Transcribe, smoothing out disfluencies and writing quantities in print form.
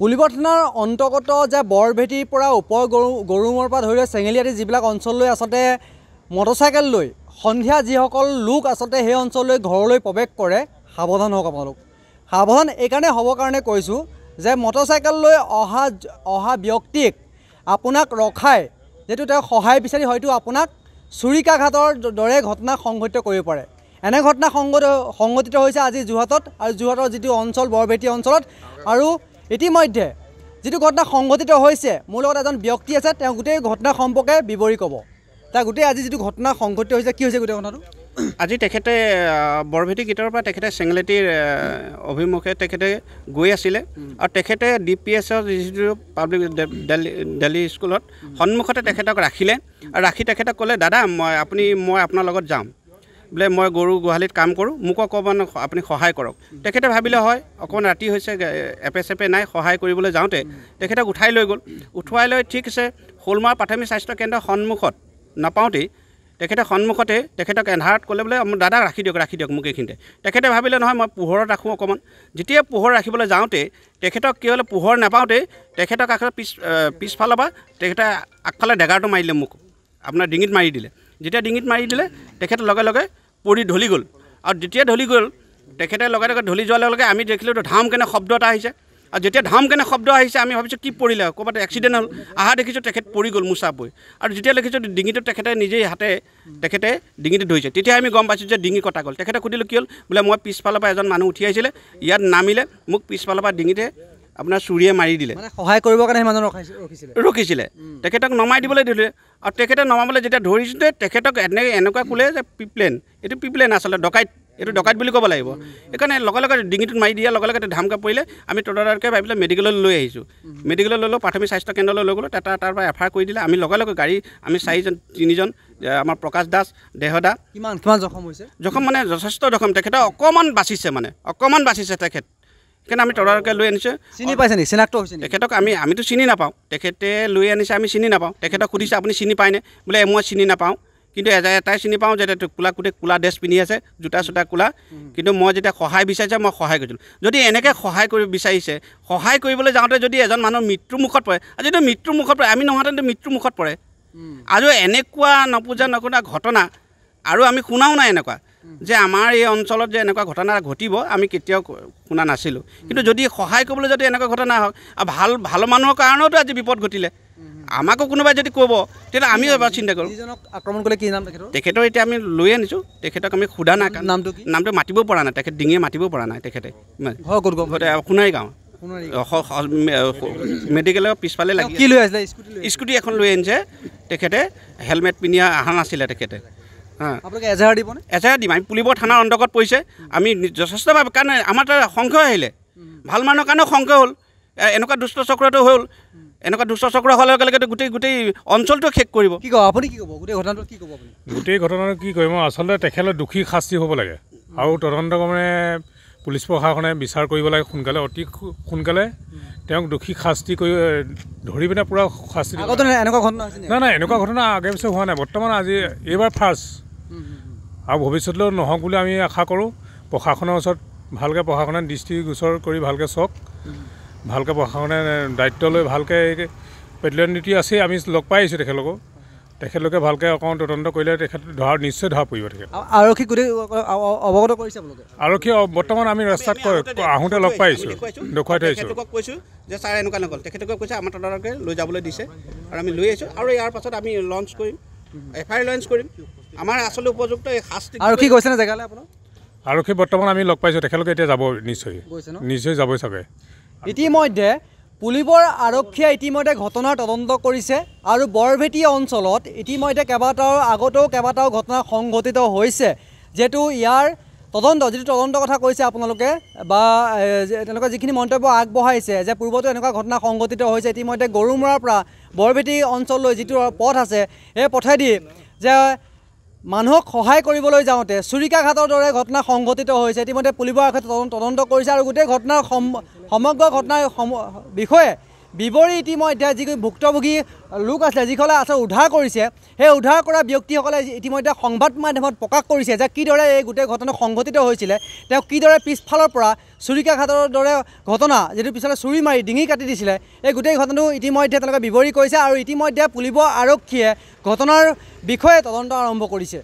পুলিবৰ থানাৰ অন্তৰ্গত যে বৰভেটিৰ পৰা ওপৰ গৰুমৰ পৰা ধৰি চেঙেলীয়াটি যিবিলাক অঞ্চললৈ আচলতে মটৰচাইকেল লৈ সন্ধিয়া যিসকল লোক আচলতে সেই অঞ্চললৈ ঘৰলৈ প্ৰৱেশ কৰে সাৱধান হওক আপোনালোক। সাৱধান এইকাৰণে হ'বৰ কাৰণে কৈছোঁ যে মটৰচাইকেল লৈ অহা ব্যক্তিক আপোনাক ৰখাই যেটো তেওঁ সহায় বিচাৰি হয়তো আপোনাক চুৰিকাঘাতৰ দৰে ঘটনা সংঘটিত কৰিব পাৰে। এনে ঘটনা সংঘটিত হৈছে আজি যোৰহাটত আৰু যোৰহাটৰ যিটো অঞ্চল বৰভেটি অঞ্চলত। আৰু ইতিমধ্যে যিটো ঘটনা সংঘটিত হৈছে মোৰ লগত এজন ব্যক্তি আছে, তেওঁ গোটেই ঘটনা সম্পৰ্কে বিৱৰি ক'ব। তাৰ গোটেই আজি যিটো ঘটনা সংঘটিত হৈছে কি হৈছে গোটেই কথাটো? আজি তেখেতে বৰভেটি গীতৰ পৰা তেখেতে চেঙেলীয়াটিৰ অভিমুখে তেখেতে গৈ আছিলে আৰু তেখেতে DPSৰ যিটো পাব্লিক দিল্লী স্কুলত সন্মুখতে তেখেতক ৰাখিলে আৰু ৰাখি তেখেতক ক'লে, দাদা মই আপোনাৰ লগত যাম, বোলে মই গৰু গোহালিত কাম কৰোঁ, মোক অকণমান আপুনি সহায় কৰক। তেখেতে ভাবিলে হয় অকণমান ৰাতি হৈছে, এপে চেপে নাই, সহায় কৰিবলৈ যাওঁতে তেখেতক উঠাই লৈ গ'ল। উঠুৱাই লৈ ঠিক আছে শ'লমৰা প্ৰাথমিক স্বাস্থ্য কেন্দ্ৰৰ সন্মুখত নাপাওঁতেই তেখেতে সন্মুখতে তেখেতক এন্ধাৰত ক'লে বোলে দাদা ৰাখি দিয়ক মোক এইখিনিতে। তেখেতে ভাবিলে নহয় মই পোহৰত ৰাখোঁ অকণমান। যেতিয়া পোহৰ ৰাখিবলৈ যাওঁতে তেখেতক কি হ'লে পোহৰ নাপাওঁতে তেখেতক পিছফালৰ পৰা তেখেতে আগফালে ডেগাৰটো মাৰি দিলে, মোক আপোনাৰ ডিঙিত মাৰি দিলে। যেতিয়া ডিঙিত মাৰি দিলে তেখেতে লগে লগে পৰি ঢলি গ'ল। আৰু যেতিয়া ঢলি গ'ল তেখেতে লগে লগে ঢলি যোৱাৰ লগে লগে আমি দেখিলোঁ ধামকেনে শব্দ এটা আহিছে। আৰু যেতিয়া ধামকেনে শব্দ আহিছে আমি ভাবিছোঁ কি পৰিলে, ক'ৰবাত এক্সিডেণ্ট হ'ল। দেখিছোঁ তেখেত পৰি গ'ল মোচা পৰি। আৰু যেতিয়া দেখিছোঁ ডিঙিটো তেখেতে নিজেই তেখেতে ডিঙিটো ধৰিছে, তেতিয়া আমি গম পাইছোঁ যে ডিঙি কটা গ'ল। তেখেতে সুধিলোঁ কি হ'ল, বোলে মই পিছফালৰ পৰা এজন মানুহ উঠি আহিছিলে, ইয়াত নামিলে মোক পিছফালৰ পৰা ডিঙিতে আপোনাৰ চুৰিয়ে মাৰি দিলে। সহায় কৰিবৰ কাৰণে মানুহজন ৰখিছিলে। তেখেতক নমাই দিবলৈ দিলে আৰু তেখেতে নমাবলৈ যেতিয়া ধৰিছোঁতে তেখেতক এনেকুৱা ক'লে যে পিপ্লেন, এইটো পিপ্লেন আচলতে ডকাইত, এইটো ডকাইত বুলি ক'ব লাগিব। সেইকাৰণে লগে লগে ডিঙিটোত মাৰি দিয়াৰ লগে লগে ধামকা পৰিলে। আমি তদাৰকে ভাবিলে মেডিকেললৈ লৈ আহিছোঁ। মেডিকেললৈ লৈ প্ৰাথমিক স্বাস্থ্য কেন্দ্ৰলৈ লৈ গ'লোঁ। তাৰ পৰা এফআইআৰ কৰি দিলে। আমি লগে লগে গাড়ী আমি তিনিজন আমাৰ প্ৰকাশ দাস, দেহদা। কিমান জখম হৈছে? জখম মানে যথেষ্ট জখম। তেখেতে অকণমান বাচিছে তেখেত। সেইকাৰণে আমি তদাৰকে লৈ আনিছোঁ। চিনি পাইছে নেকি? চিনাক্ত হৈছে তেখেতক আমিতো চিনি নাপাওঁ। তেখেতে লৈ আনিছে, আমি চিনি নাপাওঁ। তেখেতক সুধিছে আপুনি চিনি পায়নে? বোলে মই চিনি নাপাওঁ, কিন্তু এটাই চিনি পাওঁ যে গোটেই ক'লা ড্ৰেছ পিন্ধি আছে, জোতা চোতা ক'লা। কিন্তু মই যেতিয়া সহায় বিচাৰিছে মই সহায় কৰিছিলোঁ। যদি এনেকৈ সহায় কৰিব বিচাৰিছে, সহায় কৰিবলৈ যাওঁতে যদি এজন মানুহ মৃত্যুৰ মুখত পৰে, আৰু যদি মৃত্যুৰ মুখত পৰে, আমি নোহোৱাতেতো মৃত্যুৰ মুখত পৰে। আৰু এনেকুৱা নপুজা ঘটনা আৰু আমি শুনাও নাই এনেকুৱা যে আমাৰ এই অঞ্চলত যে এনেকুৱা ঘটনা ঘটিব আমি কেতিয়াও শুনা নাছিলোঁ। কিন্তু যদি সহায় কৰিবলৈ যদি এনেকুৱা ঘটনা হওক, আৰু ভাল মানুহৰ কাৰণেওতো আজি বিপদ ঘটিলে, আমাকো কোনোবাই যদি ক'ব তেতিয়া আমিও এবাৰ চিন্তা কৰোঁ। আক্ৰমণ কৰিলে কি নাম তেখেতৰ? এতিয়া আমি লৈ আনিছোঁ। তেখেতক আমি সোধা নাই, নামটো মাতিব পৰা নাই। তেখেত ডিঙিয়ে মাতিব পৰা নাই। তেখেতে সোণাৰী গাঁও মেডিকেলৰ পিছফালে লাগি স্কুটি এখন লৈ আনিছে। তেখেতে হেলমেট পিন্ধি অহা নাছিলে। তেখেতে এজাহাৰ দিম। আমি পুলিবৰ থানাৰ অন্তৰ্গত পৰিছে। আমি যথেষ্টভাৱে, কাৰণ আমাৰ তাৰ সংশয় আহিলে, ভাল মানুহৰ কাৰণেও সংশয় হ'ল। এনেকুৱা দুষ্ট চক্ৰটো হ'ল। এনেকুৱা দুষ্ট চক্ৰ হোৱাৰ লগে লগে গোটেই অঞ্চলটো শেষ কৰিব। কি ক'ব আপুনি? কি ক'ব গোটেই ঘটনাটো? কি ক'ব আপুনি? গোটেই ঘটনাটো কি কৰিম? আচলতে তেখেতৰ দোষী শাস্তি হ'ব লাগে আৰু তদন্তক্ৰমে পুলিচ প্ৰশাসনে বিচাৰ কৰিব লাগে সোনকালে, অতি সোনকালে তেওঁক দোষী শাস্তি কৰি ধৰি পিনে পূৰা শাস্তি। এনেকুৱা ঘটনা নাই, এনেকুৱা ঘটনা আগে পিছে হোৱা নাই। বৰ্তমান আজি এইবাৰ ফাৰ্ষ্ট, আৰু ভৱিষ্যতলৈও নহওক বুলি আমি আশা কৰোঁ। প্ৰশাসনৰ ওচৰত ভালকৈ প্ৰশাসনে দৃষ্টিগোচৰ কৰি ভালকৈ চাওক, ভালকৈ প্ৰশাসনে দায়িত্ব লৈ ভালকৈ পেট্ৰলিয়াম ডিউটি আছে। আমি লগ পাই আহিছোঁ তেখেতলোকে ভালকৈ অকণমান তদন্ত কৰিলে তেখেত নিশ্চয় ধৰা পৰিব। তেখেত আৰক্ষী গোটেই অৱগত কৰিছে আপোনালোকে? আৰক্ষী বৰ্তমান আমি ৰাস্তাত আহোঁতে লগ পাই আহিছোঁ, দেখুৱাই থৈ আহিছোঁ। তেখেতক কৈছোঁ যে ছাৰ এনেকুৱা নক'ল। তেখেতকে কৈছে আমাৰ তদাৰকে লৈ যাবলৈ দিছে আৰু আমি লৈ আহিছোঁ। আৰু ইয়াৰ পাছত আমি লঞ্চ কৰিম, এফআইআৰ লঞ্চ কৰিম। আমাৰ আচলতে উপযুক্ত এই শাস্তি। আৰক্ষী গৈছেনে জেগালৈ আপোনাৰ? আৰক্ষী বৰ্তমান আমি লগ পাইছোঁ। তেখেতলোকে এতিয়া যাব নিশ্চয় যাবই চাগে। ইতিমধ্যে পুলিবৰ আৰক্ষীয়ে ইতিমধ্যে ঘটনাৰ তদন্ত কৰিছে আৰু বৰভেটি অঞ্চলত ইতিমধ্যে আগতেও কেইবাটাও ঘটনা সংঘটিত হৈছে। যিহেতু ইয়াৰ যিটো তদন্ত কথা কৈছে আপোনালোকে বা তেওঁলোকে যিখিনি মন্তব্য আগবঢ়াইছে যে পূৰ্বতো এনেকুৱা ঘটনা সংঘটিত হৈছে। ইতিমধ্যে গৰুমৰাৰ পৰা বৰভেটি অঞ্চললৈ যিটো পথ আছে সেই পথেদি যে মানুহক সহায় কৰিবলৈ যাওঁতে চুৰিকাঘাতৰ দৰে ঘটনা সংঘটিত হৈছে। ইতিমধ্যে পুলিবৰ আৰক্ষীয়ে তদন্ত কৰিছে আৰু গোটেই ঘটনাৰ সমগ্ৰ ঘটনাৰ বিষয়ে বিৱৰি ইতিমধ্যে যি ভুক্তভোগী লোক আছে যিসকলে আছে উদ্ধাৰ কৰিছে সেই উদ্ধাৰ কৰা ব্যক্তিসকলে ইতিমধ্যে সংবাদ মাধ্যমত প্ৰকাশ কৰিছে যে কিদৰে এই গোটেই ঘটনা সংঘটিত হৈছিলে তেওঁ কিদৰে পিছফালৰ পৰা চুৰিকাঘাটৰ দৰে ঘটনা যিটো পিছলৈ চুৰি মাৰি ডিঙি কাটি দিছিলে এই গোটেই ঘটনাটো ইতিমধ্যে তেওঁলোকে বিৱৰি কৰিছে আৰু ইতিমধ্যে পুলিবৰ আৰক্ষীয়ে ঘটনাৰ বিষয়ে তদন্ত আৰম্ভ কৰিছে।